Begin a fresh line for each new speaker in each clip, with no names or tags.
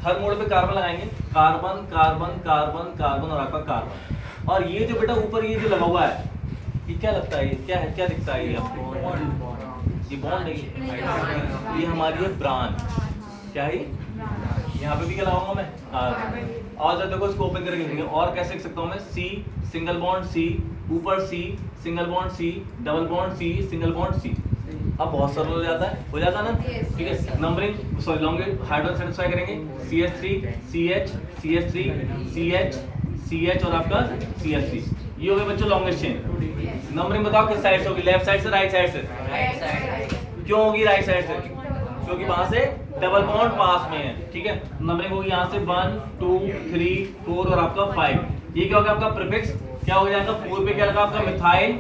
हर मोड़ पे कार्बन लगाएंगे, कार्बन कार्बन कार्बन कार्बन और आपका कार्बन। और ये जो बेटा ऊपर ये जो लगा हुआ है, ये क्या लगता है, ये क्या है, क्या दिखता है ये आपको? ये बॉन्ड है, ये हमारी है ब्रांच। क्या है ये? यहाँ पे भी क्या लगाऊंगा मैं? कार्बन। और जब देखो इसको ओपन करके लिखेंगे, और कैसे लिख सकता हूँ मैं? सी सिंगल बॉन्ड सी, ऊपर C single bond C, double bond C, single bond C. अब बहुत सरल हो जाता है, ना? ठीक है, numbering sorry long hydrogen satisfy करेंगे, CH3 CH CH3 CH CH और आपका CH3। ये हो गए बच्चों लॉन्गेस्ट चेन। नंबरिंग बताओ किस साइड से होगी, लेफ्ट साइड से राइट साइड से?
Right side.
क्यों होगी राइट साइड से? क्योंकि वहां से डबल बॉन्ड पास में है। ठीक है, नंबरिंग होगी यहाँ से 1 2 3 4 और आपका 5। ये क्या होगा आपका प्रीफिक्स? क्या हो जाएगा? 4 पे क्या लगा आपका? मिथाइल।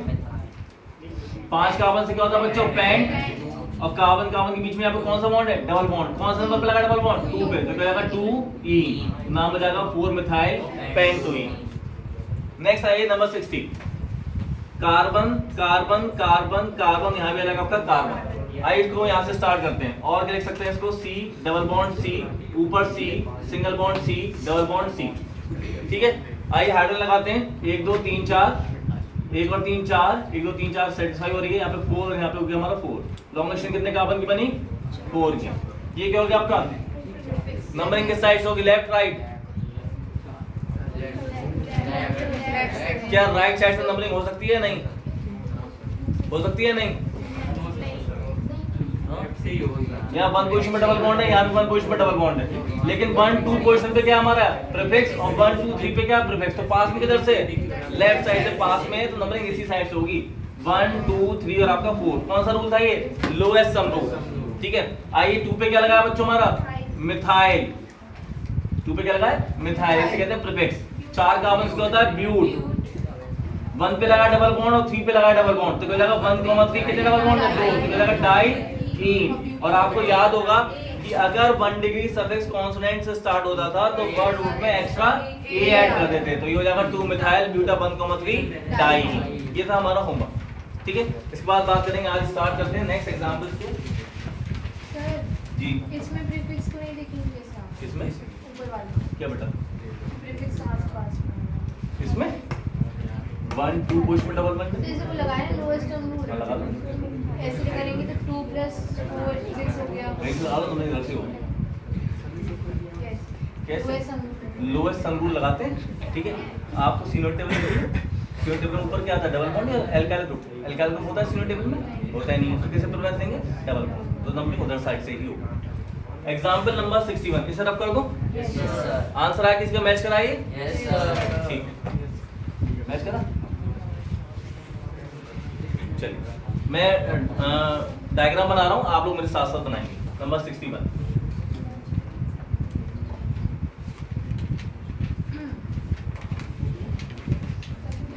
5 कार्बन से क्या होता है बच्चों? पेंट। और कार्बन कार्बन के बीच में यहाँ पे कौन सा बॉन्ड है? Double bond. कौन सा नंबर पे लगा डबल बॉन्ड? 2 पे, तो क्या लगा? 2E, नाम हो जाएगा 4 मिथाइल पेंटोइन। नेक्स्ट आइए number 60, carbon carbon carbon carbon, यहाँ भी लगा आपका कार्बन। आइए इसको यहाँ से स्टार्ट करते हैं। और क्या लिख सकते हैं इसको? C डबल बॉन्ड C, ऊपर C single bond C, double bond C। ठीक है, आइए हाइड्रोजन लगाते हैं। 1 2 3 4, 1 और 3 4, 1 2 3 4 सेटिस्फाई हो रही है। यहाँ पे 4 और यहाँ पे हो गया हमारा 4। लॉन्ग चेन कितने कार्बन की बनी? 4 की। ये क्या हो गया आपका? नंबरिंग किस साइड से होगी? Left right? क्या राइट साइड से नंबरिंग हो सकती है? नहीं हो सकती है? नहीं, यहाँ 1 पोजीशन पे डबल बॉन्ड है, यहाँ भी 1 पोजीशन पे डबल बॉन्ड है, लेकिन 1 2 पोजीशन पे क्या हमारा प्रीफिक्स, और 1 2 3 पे क्या प्रीफिक्स। तो पास में किधर से? लेफ्ट साइड से पास में, तो नंबरिंग इसी साइड से होगी। 1 2 3 और आपका 4। कौन सा रूल था ये? Lowest sum rule. ठीक है, आइए 2 पे क्या लगा बच्चों हमारा? मिथाइल। 2 पे क्या लगा है? मिथाइल, इसे कहते हैं प्रीफिक्स। 4 कार्बन क्या होता है? ब्यूट। 1 पे लगा डबल बॉन्ड और 3 पे लगा डबल बॉन्ड, तो क्या लगा? 1 3 कितने डबल बॉन्ड है? 2, तो क्या लगा? डाइईन। और आपको याद होगा कि अगर 1 डिग्री सफिक्स कॉन्सोनेंट से स्टार्ट होता था तो वर्ड रूट में एक्स्ट्रा ए ऐड कर देते, तो ये हो जाएगा 2 मिथाइल ब्यूटा 1 3 डाइईन। ये था हमारा होमवर्क। ठीक है, इसके बाद बात करेंगे, आज स्टार्ट करते हैं नेक्स्ट एग्जांपल्स को।
सर
जी,
इसमें प्रीफिक्स को नहीं देखेंगे साहब?
किसमें?
ऊपर वाला
क्या बेटा?
प्रीफिक्स आसपास में।
इसमें 1 2 पुश में डबल बॉन्ड
तो इसको लगाया लोएस्ट रूल,
लगा दो।
ऐसे करेंगे तो 2 + 4 6 हो गया।
नहीं लगा दो, तुमने इधर से हो। कैसे? लोएस्ट सम रूल लगाते हैं। ठीक है, आपको सीनोड टेबल में, सीनोड टेबल में ऊपर क्या आता है? डबल बॉन्ड या एल्काइल ग्रुप? एल्काइल ग्रुप होता है सीनोड टेबल में? होता है नहीं, तो कैसे प्रेफरेंस देंगे? डबल बॉन्ड, तो नंबर उधर साइड से ही होगा। एग्जांपल नंबर 61, इसे रब कर दो।
Yes sir.
आंसर आया किसका? मैच कराइए।
Yes sir.
ठीक है, मैच करा। चलिए, मैं डायग्राम बना रहा हूँ, आप लोग मेरे साथ साथ बनाएंगे। Number 61,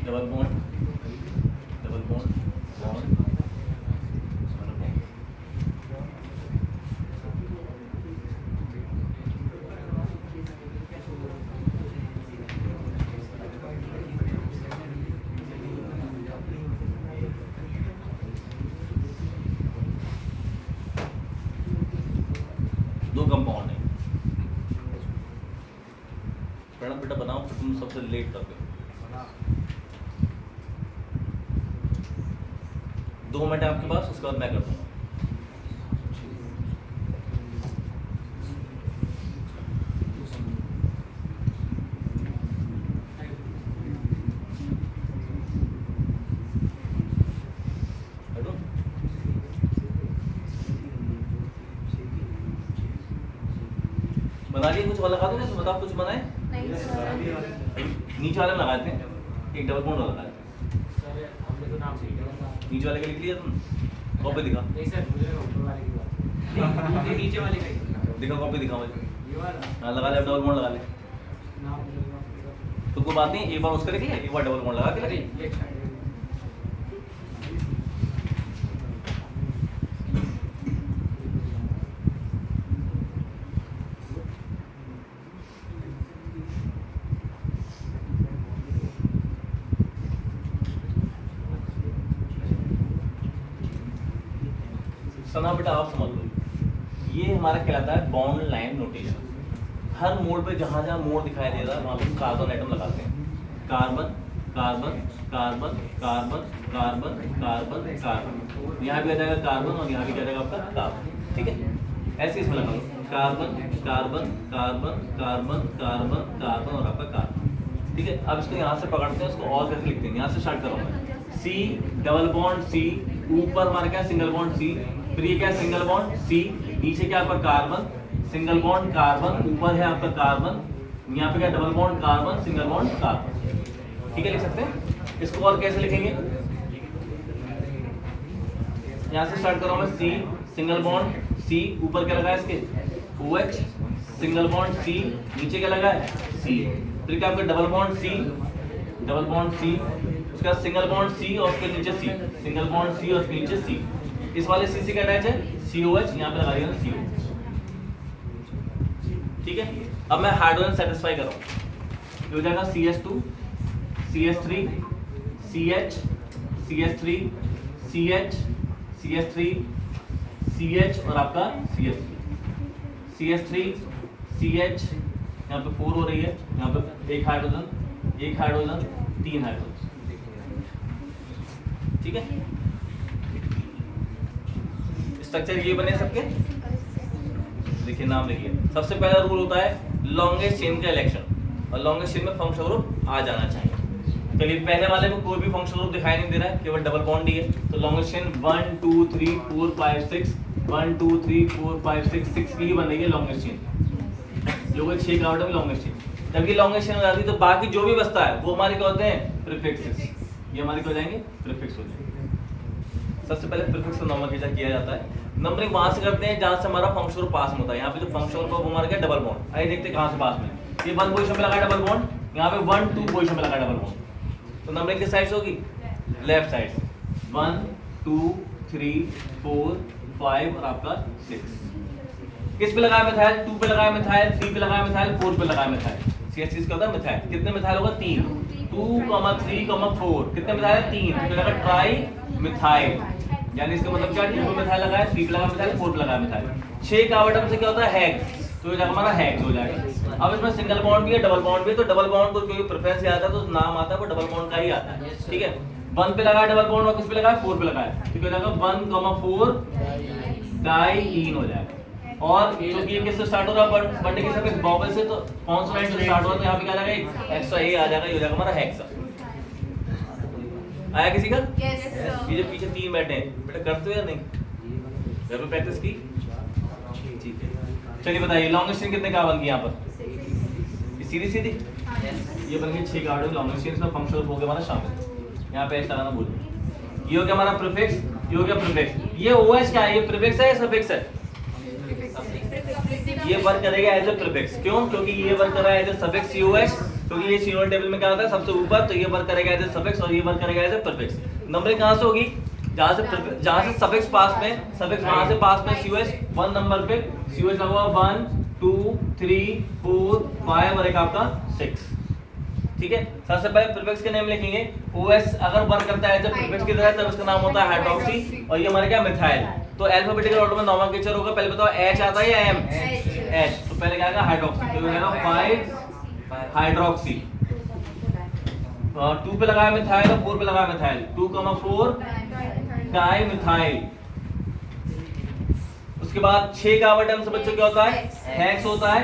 double bond double bond bond, दो कंपाउंड है। प्रणव बेटा बनाओ, तुम सबसे लेट कर दो। 2 मिनट है आपके पास, उसके बाद मैं कर दूंगा। हेलो, बना लिए? कुछ और लगा दो, जैसे बताओ कुछ बनाए।
नहीं सर,
नीचे वाले में लगाते हैं, एक डबल बॉन्ड वाला लगाते हैं। नीचे वाले का लिख लिया तुम? कॉपी दिखा।
नहीं सर, मुझे ऊपर वाले की बात नहीं, नीचे वाले का ही।
दिखा, कॉपी दिखा मुझे।
ये वाला
हाँ लगा ले, अब डबल बॉन्ड लगा ले।
नाम
तो कोई बात नहीं, एक बार उसका लिख ले, एक बार डबल बॉन्ड लगा के
अरे
लिख ले।
ये अच्छा है।
सना बेटा आप समझ लो, ये हमारा कहलाता है बॉन्ड लाइन नोटेशन। हर मोड पे जहाँ जहाँ मोड दिखाई दे रहा है वहाँ पे कार्बन एटम लगाते हैं। Carbon carbon carbon carbon carbon carbon carbon, यहाँ भी आ जाएगा कार्बन और यहाँ भी क्या जाएगा आपका कार्बन। ठीक है, ऐसे इसमें लगा low carbon carbon carbon carbon carbon carbon और आपका कार्बन। ठीक है, अब इसको यहाँ से पकड़ते हैं, उसको और करके लिखते हैं। यहाँ से स्टार्ट करो मैं सी डबल बॉन्ड सी, ऊपर हमारा क्या सिंगल बॉन्ड सी, फिर ये क्या सिंगल बॉन्ड सी, नीचे क्या आपका कार्बन सिंगल बॉन्ड कार्बन, ऊपर है आपका कार्बन, यहाँ पे क्या double bond carbon single bond carbon. ठीक है, लिख सकते हैं। इसको और कैसे लिखेंगे, यहाँ से स्टार्ट करो मैं सी सिंगल बॉन्ड सी, ऊपर क्या लगा है इसके OH सिंगल बॉन्ड सी, नीचे क्या लगा है सी, फिर क्या आपका डबल बॉन्ड सी उसके बाद सिंगल बॉन्ड सी और उसके नीचे सी, सिंगल बॉन्ड सी और उसके नीचे सी। इस वाले सी से क्या अटैच है COH, यहाँ पे लगा दिया CO। ठीक है, अब मैं हाइड्रोजन सेटिस्फाई कर रहा हूँ, ये हो जाएगा CH2 CH3 CH CH3 CH CH3 CH और आपका CH3 CH, यहाँ पे 4 हो रही है, यहाँ पे एक हाइड्रोजन 3 हाइड्रोजन। ठीक है, स्ट्रक्चर ये बने सबके। देखिए नाम लिखिए। सबसे पहला रूल होता है लॉन्गेस्ट चेन का इलेक्शन, और लॉन्गेस्ट चेन में फंक्शनल ग्रुप आ जाना चाहिए। चलिए पहले वाले में कोई भी फंक्शनल ग्रुप दिखाई नहीं दे रहा है, केवल डबल बॉन्ड ही है, तो लॉन्गेस्ट चेन 1 2 3 4 5 6 1 2 3 4 5 6 6 की ही बनेगी लॉन्गेस्ट चेन, जो कि 6 कार्बन में लॉन्गेस्ट चेन। जब ये लॉन्गेस्ट चेन हो जाती है तो बाकी जो भी बचता है वो हमारे क्या होते हैं प्रीफिक्सेस, ये हमारे क्या हो जाएंगे प्रीफिक्स हो जाएंगे। सबसे पहले प्रीफिक्स का नंबर किया जाता है, नंबरिंग वहां से करते हैं जहां से हमारा फंक्शनल ग्रुप पास होता है। यहाँ पे जो फंक्शनल ग्रुप हमारा क्या डबल बॉन्ड, आइए देखते हैं कहां से पास में, ये 1 पोजीशन पे लगा डबल बॉन्ड, यहाँ पे 1 2 पोजीशन पे लगा डबल बॉन्ड, तो नंबरिंग किस साइड से होगी लेफ्ट साइड, 1 2 3 4 5 और आपका 6। किस पे लगाया मिथाइल, 2 पे लगाया मिथाइल, 3 पे लगाया मिथाइल, 4 पे लगाया मिथाइल। CH3 का होता है मिथाइल, कितने मिथाइल होगा 3, 2, 3, 4, कितने मिथाइल है 3, तो लगा ट्राई मिथाइल, यानी इसका मतलब क्या 2 पे मिथाइल लगाया, 3 पे लगाया मिथाइल, 4 पे लगाया मिथाइल। 6 का आइटम से क्या होता है हेक्स, तो ये जाएगा हमारा हेक्स हो जाएगा। अब इसमें सिंगल बॉन्ड भी है डबल बॉन्ड भी है, तो डबल बॉन्ड को क्योंकि प्रेफरेंस आता है तो नाम आता है वो डबल बॉन्ड का ही आता है। ठीक है, 1 पे लगाया डबल बॉन्ड और किस पे लगाया 4 पे लगाया, तो क्या जाएगा 1, 4 डाइईन हो जाएगा। और क्योंकि ये किससे स्टार्ट हो रहा है बंडे के सफिक्स बॉबल से, तो कॉन्सोनेंट से स्टार्ट हो रहा है, तो यहाँ पे क्या आ जाएगा एक एक्स्ट्रा ए आ जाएगा, ये हो जाएगा हमारा हेक्सा। आया किसी का?
Yes, sir.
ये जो पीछे 3 बैठे हैं बेटा करते हो या नहीं, घर पे प्रैक्टिस की? ठीक है, चलिए बताइए लॉन्गेस्ट चेन कितने कार्बन की यहाँ पर, सीधी सीधी ये बन गई 6 कार्बन लॉन्गेस्ट चेन, इसमें फंक्शनल हो गया हमारा शामिल। यहाँ पे एच लगाना भूल, ये हो गया हमारा प्रीफिक्स, ये हो गया प्रीफिक्स। ये OH क्या है, ये प्रीफिक्स है या सफिक्स है? ये वर्क करेगा एज ए प्रीफिक्स, क्यों? क्योंकि ये वर्क कर रहा है एज ए सफिक्स COH, क्योंकि ये सीरियल टेबल में क्या होता है सबसे ऊपर, तो ये वर्क करेगा एज ए सफिक्स और ये वर्क करेगा एज ए प्रीफिक्स। नंबरिंग कहां से होगी, जहां से सफिक्स पास में, सफिक्स वहां से पास में COH 1 नंबर पे COH लगा हुआ 1 2 3 4 5 और एक आपका 6। ठीक है, सबसे पहले प्रीफिक्स के नेम लिखेंगे। OS अगर वर्क करता है एज ए प्रीफिक्स की तरह तब इसका नाम होता है हाइड्रोक्सी, और ये हमारा क्या मिथाइल। तो अल्फाबेटिकल ऑर्डर में नोमेनक्लेचर होगा, पहले बताओ H आता है या M? H, तो पहले क्या आएगा हाइड्रोक्सी, तो ये आएगा 5 हाइड्रोक्सी। 2 पे लगाया मिथाइल और 4 पे लगाया मिथाइल, 2, 4 डाई मिथाइल। उसके बाद 6 का आइटम से बच्चों क्या होता है हेक्स होता है,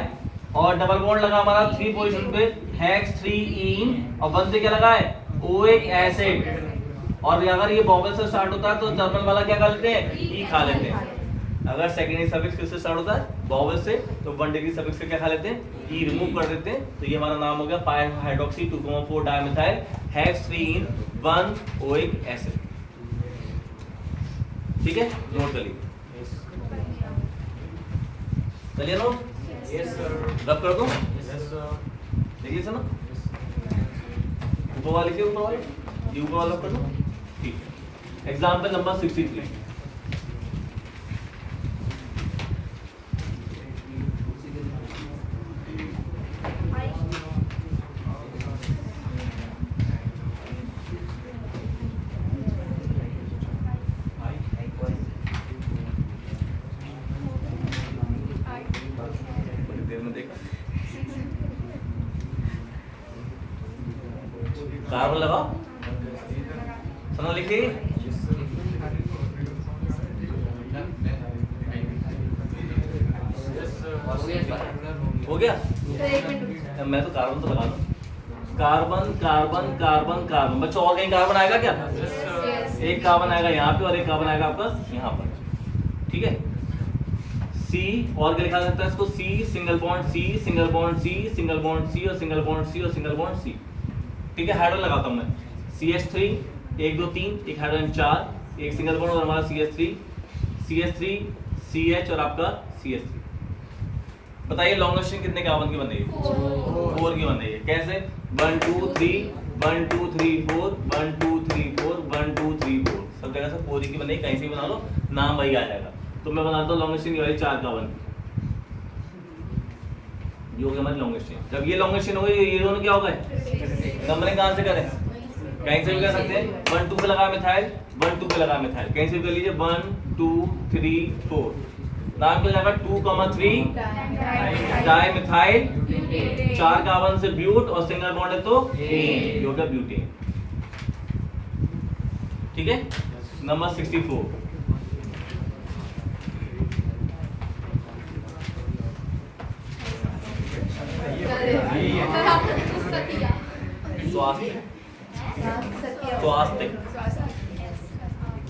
और डबल बॉन्ड लगा हमारा 3 पोजीशन पे हेक्स 3ईन, और बंद से क्या लगा है ओइक एसिड। और अगर ये वॉवेल से स्टार्ट होता है तो जर्मन वाला क्या खा लेते हैं ई खा लेते हैं। अगर सेकेंडरी सफिक्स किससे स्टार्ट होता है वॉवेल से, तो 1 डिग्री सफिक्स से क्या खा लेते हैं ई रिमूव कर देते हैं, तो ये हमारा नाम हो गया 5 हाइड्रोक्सी 2,4 डाइमिथाइल हेक्स 3ईन 1 ओइक एसिड। ठीक है, नोट कर लीजिए। चलिए नोट,
Yes, sir.
रब कर दूं,
Yes, sir.
देखिए सर ना ऊपर वाले के ऊपर वाले ये ऊपर वाला कर दो। ठीक है, एग्जाम्पल नंबर 63। बड़ी देर में देखा कार्बन लगाओ, सना लिखी। हो गया।
तो एक मिनट
मैं तो कार्बन तो लगा दूं, कार्बन कार्बन कार्बन कार्बन। बच्चों और कहीं कार्बन आएगा क्या?
Yes.
एक कार्बन आएगा यहाँ पे और एक कार्बन आएगा आपका यहाँ पर, ठीक है। सी और क्या लिखा सकता है इसको? C single bond C, single bond C, single bond C और सिंगल बॉन्ड सी और सिंगल बॉन्ड सी, ठीक है। हाइड्रोजन लगाता हूँ मैं, CH3 1 2 3, एक हाइड्रोजन 4, एक सिंगल बॉन्ड और हमारा CH3 CH और आपका CH3। बताइए लॉन्गेस्ट चेन कितने कार्बन की बन रही है? 4 की बन रही है। कैसे? 1 2 3 1 2 3 4 1 2 3 4 1 2 3 4, सब जगह से 4 की बन रही है। कहीं से भी बना लो, नाम वही आ जाएगा। तो मैं बनाता हूँ लॉन्गेस्ट चेन ये वाली 4 कार्बन, ये हो गया हमारी लॉन्गेस्ट चेन। जब ये लॉन्गेस्ट चेन हो गई, ये दोनों क्या हो गए? नंबरिंग कहाँ से करें? कहीं से भी कर सकते हैं। 1 2 पे लगा मिथाइल, 1 2 पे लगा मिथाइल, कहीं से भी कर लीजिए। 1 2 3 4, नाम क्या जाएगा? 2,3 डाई मिथाइल, 4 कार्बन से ब्यूट और सिंगल बॉन्ड है तो ये हो गया ब्यूटेन, ठीक है। नंबर 64, स्वास्थ्य, स्वास्थ्य,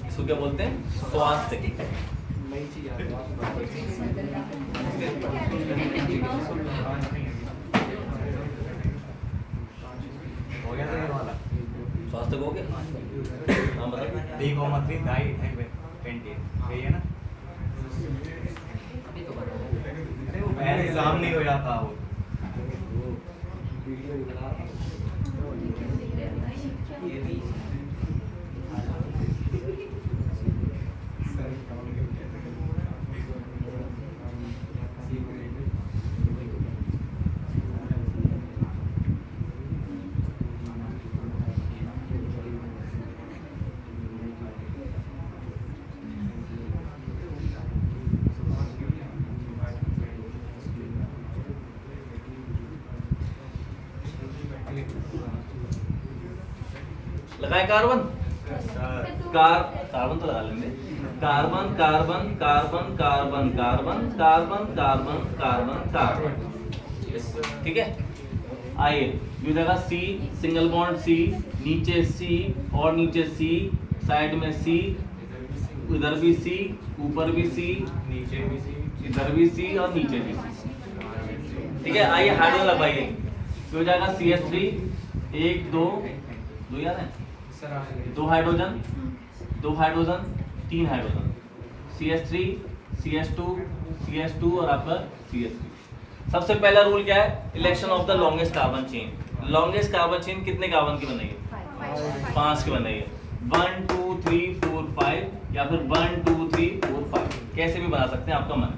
इसको क्या बोलते हैं? स्वास्थ्य।
हो गया तो ये वाला
स्वास्थ्य हो गया। हाँ बताओ।
3,3 डाई पेंटेन, यही है ना?
अभी तो बना
अरे वो पहले एग्जाम नहीं हो जाता वो।
लगाए कार्बन, कार्बन तो लगा लेंगे। Carbon carbon carbon carbon carbon carbon carbon carbon carbon, ठीक है। आइए ये जगह सी, सिंगल बॉन्ड सी, नीचे सी और नीचे सी, साइड में सी, इधर भी सी, ऊपर भी सी,
नीचे भी सी,
इधर भी सी और नीचे भी सी, ठीक है। आइए हाइड्रोजन लगवाइए। तो हो जाएगा CH3 1 2 2 याद है, 2 hydrogen 2 hydrogen 3 hydrogen, CH3 CH2 और आपका CH3। सबसे पहला रूल क्या है? Election of the longest carbon chain. Longest carbon chain कितने कार्बन की बन रही है? 5 की बन रही है। 1 2 3 4 5 या फिर 1 2 3 4 5, कैसे भी बना सकते हैं, आपका मन।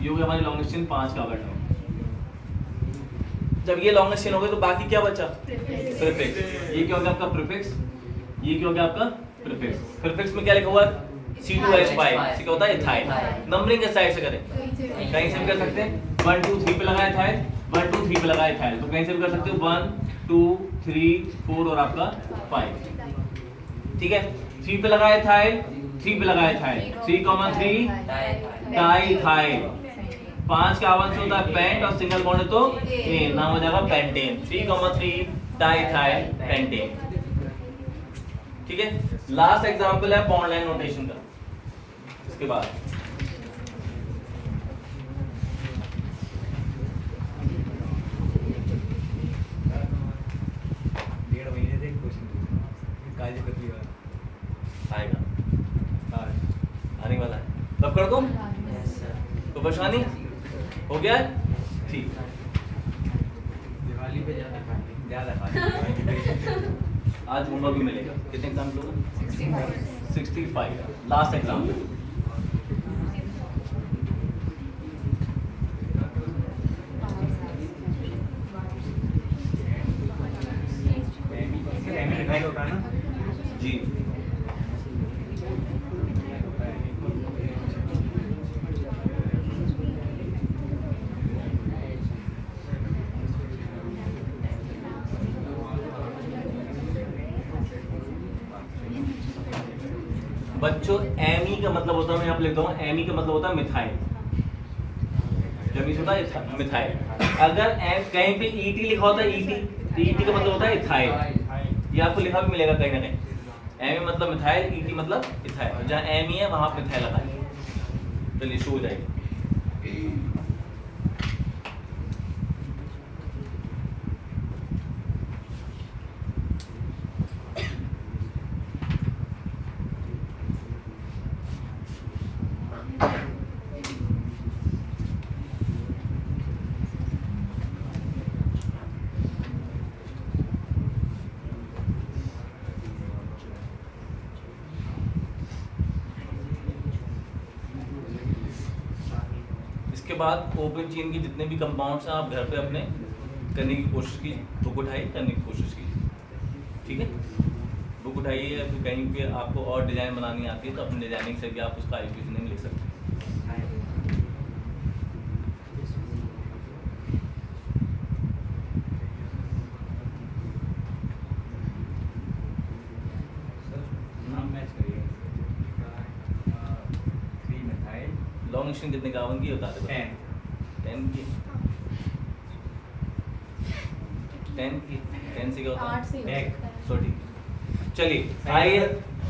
ये हो गया हमारी लॉन्गेस्ट चेन 5 कार्बन है। जब ये लॉन्गेस्ट चेन हो गई तो बाकी क्या बचा? प्रीफिक्स। ये क्या हो गया आपका प्रीफिक्स, ये क्या हो गया आपका प्रीफिक्स। प्रीफिक्स में क्या लिखा हुआ है? C2H5, क्या होता है? इथाइल। नंबरिंग के साइड से करें, कहीं से भी कर सकते हैं। 1 2 3 पे लगाया इथाइल, 1 2 3 पे लगाया इथाइल, तो कहीं से भी कर सकते हो। 1 2 3 4 और आपका 5, ठीक है। 3 पे लगाया इथाइल, 3 पे लगाया इथाइल, 3,3 डाई इथाइल। 5 कार्बन से होता है पेंट और सिंगल बॉन्ड है तो एन, नाम हो जाएगा पेंटेन। 3,3 डाई इथाइल पेंटेन, ठीक है। लास्ट एग्जांपल है बॉन्ड लाइन नोटेशन का। इसके बाद
डेढ़ महीने से क्वेश्चन काजी पतली वाला
आएगा,
हाँ
आने वाला है। तब कर दो, तो परेशानी हो गया है, ठीक।
दिवाली पे ज़्यादा खाते
आज होमवर्क भी मिलेगा। कितने एग्जाम लोगे? 65, लास्ट एग्जाम।
होता है ना
जी, बच्चों एमी का मतलब होता है, मैं यहाँ पे लिखता हूँ, एमी का मतलब होता है मिथाइल। जब इस होता है मिथाइल। अगर कहीं पे ईटी लिखा होता है, ईटी, तो ईटी का मतलब होता है इथाइल। ये आपको लिखा भी मिलेगा कहीं ना कहीं। एमी मतलब मिथाइल, ईटी मतलब इथाइल। जहाँ एमी है वहां मिथाइल लगाएंगे। चलिए शुरू हो जाएगी। इसके बाद ओपन चेन के जितने भी कंपाउंड्स हैं आप घर पे अपने करने की कोशिश कीजिए, बुक उठाइए, करने की कोशिश कीजिए, ठीक है। बुक उठाइए या फिर कहीं पे आपको और डिज़ाइन बनानी आती है तो अपने डिजाइनिंग से भी आप उसका आईपीसी नेम लिख सकते हैं। लॉन्ग स्ट्रिंग कितने कार्बन की बता दे? 10 की। 10 से क्या होता है?
8 से
तो ठीक। चलिए आइए,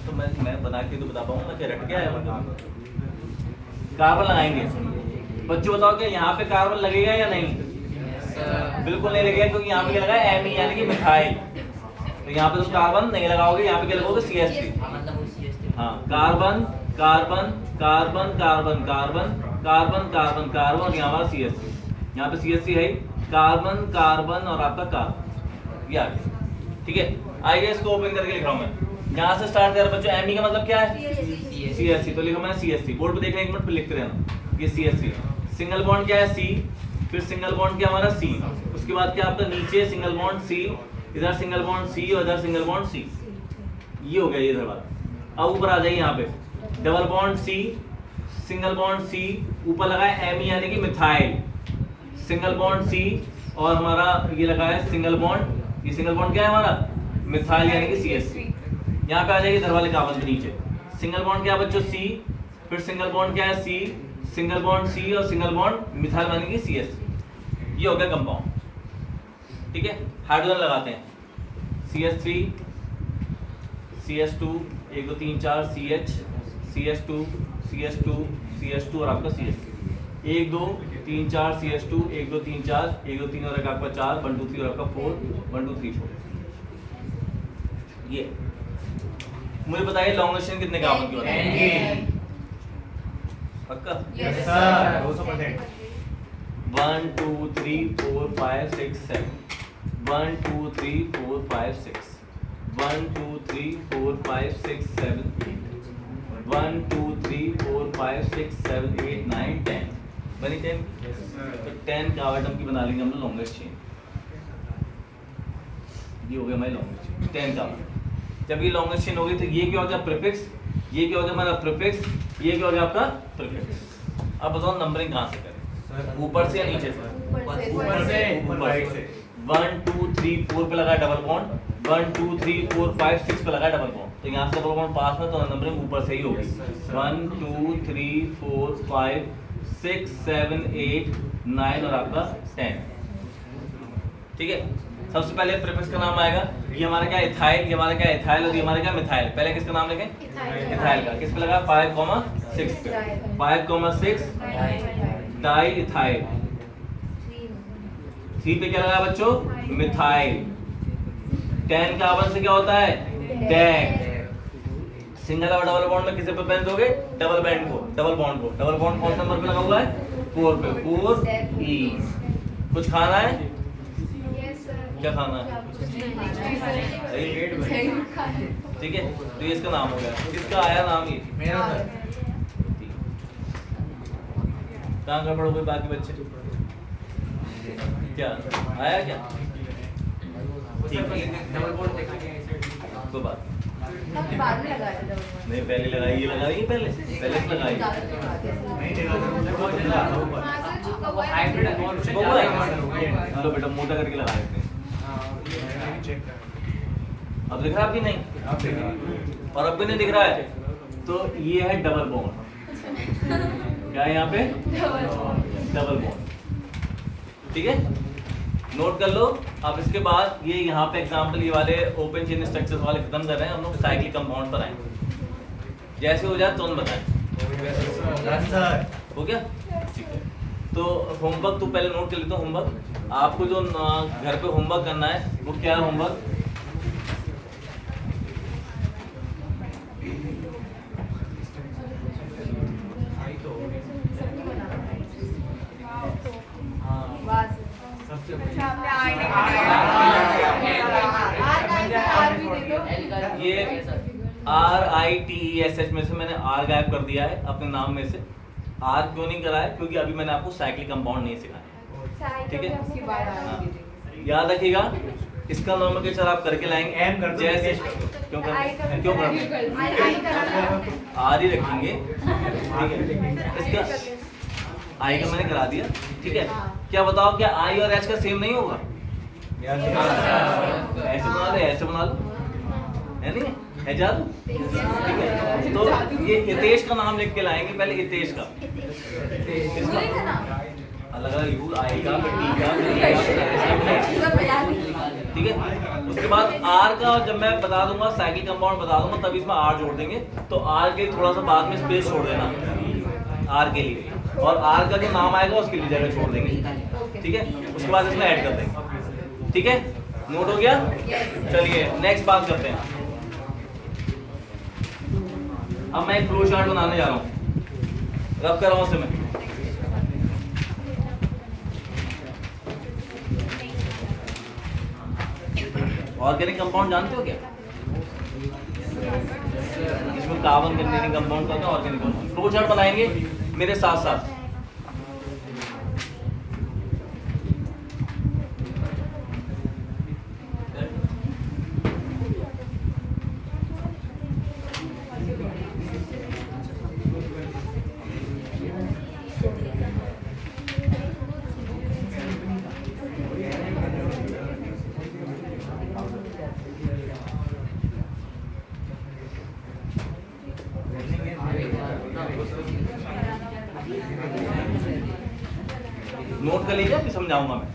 तो मैं बना के तो बता पाऊंगा कि रट गया है मतलब। कार्बन लगाएंगे बच्चों, बताओ क्या यहाँ पे कार्बन लगेगा या नहीं? बिल्कुल नहीं लगेगा, क्योंकि यहाँ पे क्या लगा है? एमी यानी कि मिथाइल। तो यहाँ पे तुम कार्बन नहीं लगाओगे, यहाँ पे क्या लगाओगे? CH3। हाँ, carbon carbon carbon carbon carbon carbon carbon carbon और यहाँ हमारा CH3। यहाँ पे CH3 है, कार्बन कार्बन और आपका कार्बन, ये आ गया, ठीक है। आइए इसको ओपन करके लिख रहा हूँ मैं। यहाँ से स्टार्ट कर बच्चों। एमी का मतलब क्या है? CH3। तो लिखा मैंने CH3। बोर्ड पे देख रहे हैं, एक मिनट पे लिखते रहना। ये CH3। सिंगल बॉन्ड क्या है? C। फिर सिंगल बॉन्ड क्या हमारा? C। उसके बाद क्या आपका नीचे सिंगल बॉन्ड C, इधर सिंगल बॉन्ड C और इधर सिंगल बॉन्ड C। ये हो गया इधर बात। अब ऊपर आ जाइए, यहाँ पे double bond C, single bond C, ऊपर लगा है एमी यानी कि मिथाइल, सिंगल बॉन्ड C और हमारा ये लगा है सिंगल बॉन्ड, ये सिंगल बॉन्ड क्या है हमारा? मिथाइल यानी कि CH3। यहाँ पे आ जाइए इधर वाले कार्बन के नीचे, सिंगल बॉन्ड क्या है बच्चों? C, फिर सिंगल बॉन्ड क्या है? C, सिंगल बॉन्ड C और सिंगल बॉन्ड मिथाइल यानी कि CH3। ये हो गया कंपाउंड, ठीक है। हाइड्रोजन लगाते हैं। CH3, CH2, 1 2 3 4 CH, CH2, CH2, CH2 और आपका CH3। 1 2 3 4 CH2, 1 2 3 4, 1 2 3 और आपका 4, 1 2 3 और आपका 4, 1 2 3 4। ये मुझे बताइए लॉन्ग डिस्टेंस कितने कार्बन की होती है? पक्का?
Yes,
sir.
200%।
1 2 3 4 5 6 7 1 2 3 4 5 6 1 2 3 4 5 6 7 8 1 2 3 4 5 6 7 8 9 10 बनी 10। तो 10 कार्बन की बना लेंगे हम लोग लॉन्गेस्ट चेन। ये हो गया हमारी लॉन्गेस्ट चेन 10 कार्बन। जब ये लॉन्गेस्ट चेन हो गई तो ये क्या हो गया? प्रीफिक्स। ये क्या हो गया हमारा? प्रीफिक्स। ये क्या हो गया आपका? प्रीफिक्स। अब बताओ नंबरिंग कहाँ से करें? ऊपर से या नीचे से?
ऊपर से।
1 2 3 4 पे लगा डबल बॉन्ड, 1 2 3 4 5 6 पे लगा डबल बॉन्ड। तो यहाँ से डबल बॉन्ड पास में, तो नंबरिंग ऊपर से ही होगी। 1 2 3 4 5 6 7 8 9 और आपका 10, ठीक है। सबसे पहले प्रीफिक्स का नाम आएगा। ये हमारा क्या? इथाइल। ये हमारा क्या? इथाइल। और ये हमारा क्या? मिथाइल। पहले किसका नाम लिखें? इथाइल का। किस पे लगा? 5,6 पे। 5,6 डाई इथाइल। 3 पे क्या लगा बच्चों? मिथाइल। 10 कार्बन से क्या होता है? टैग। सिंगल और डबल बॉन्ड में किसे पे पेन दोगे? डबल बॉन्ड को। डबल बॉन्ड को। डबल बॉन्ड कौन नंबर पे लगा हुआ है? 4 पे। 4 E। कुछ खाना है? क्या खाना है? ठीक है, तो ये इसका नाम हो गया। किसका आया नाम? ये
मेरा सर।
कहाँ गड़बड़ हो गई बाकी बच्चे? क्या आया क्या?
डबल बॉन्ड देखा गया है
कोई बात
बाद में लगा था
नहीं, पहले लगाई। ये लगाई पहले से लगाई।
नहीं देखा सर, मुझे बहुत जल्दी आता है ऊपर।
हाइब्रिड है, बहुत
छुपा हुआ है? लो बेटा मोटा करके लगा देते हैं।
चेक कर।
अब दिख रहा है? अभी नहीं?
आप देखा।
और अब भी नहीं दिख रहा है? तो ये है डबल बॉन्ड। क्या है यहाँ पे? Double bond. ठीक है, नोट कर लो। अब इसके बाद ये यहाँ पे एग्जांपल ये वाले ओपन चेन स्ट्रक्चर्स वाले खत्म कर रहे हैं, हम लोग साइक्लिक कंपाउंड पर आएंगे। जैसे हो जाए तुरंत बताएं। हो गया? ठीक है, तो होमवर्क तो पहले नोट कर लेते हो। होमवर्क आपको जो घर पे होमवर्क करना है वो क्या है? होमवर्क ये RITESH में से मैंने R गायब कर दिया है अपने नाम में से। R क्यों नहीं करा है? क्योंकि अभी मैंने आपको साइक्लिक कंपाउंड नहीं सिखाया। ठीक है, हाँ। याद रखिएगा, इसका नोमेनक्लेचर आप करके लाएंगे।
M कर दो,
जैसे
क्यों
R ही रखेंगे। ठीक है, इसका I का मैंने करा दिया। ठीक है, क्या बताओ, क्या I और H का सेम नहीं होगा? ऐसे बना ले, ऐसे बना लो, है नहीं है जादू? ठीक है, तो ये हितेश का नाम लिख के लाएंगे पहले, हितेश का। अलग अलग यू आएगा, ठीक है। उसके बाद R का जब मैं बता दूंगा, साइक्लिक कंपाउंड बता दूंगा, तभी इसमें R जोड़ देंगे। तो R के थोड़ा सा बाद में स्पेस छोड़ देना R के लिए, और R का जो नाम आएगा उसके लिए जगह छोड़ देंगे। ठीक है, उसके बाद इसमें ऐड कर देंगे। ठीक है, नोट हो गया? चलिए नेक्स्ट बात करते हैं। अब मैं एक फ्लो चार्ट बनाने जा रहा हूँ, रब कर रहा हूँ उसे मैं। ऑर्गेनिक कंपाउंड जानते हो क्या? इसमें कार्बन कंटेनिंग कंपाउंड का ऑर्गेनिक कंपाउंड। फ्लो चार्ट बनाएंगे मेरे साथ साथ। नोट कर लीजिए, फिर समझाऊंगा मैं।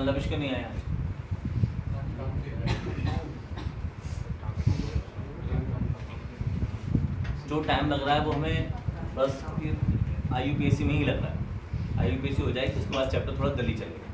लविश क्यों नहीं आया? जो टाइम लग रहा है वो हमें बस IUPAC में ही लग रहा है। IUPAC हो जाएगी, उसके बाद चैप्टर थोड़ा जल्दी चलेगा।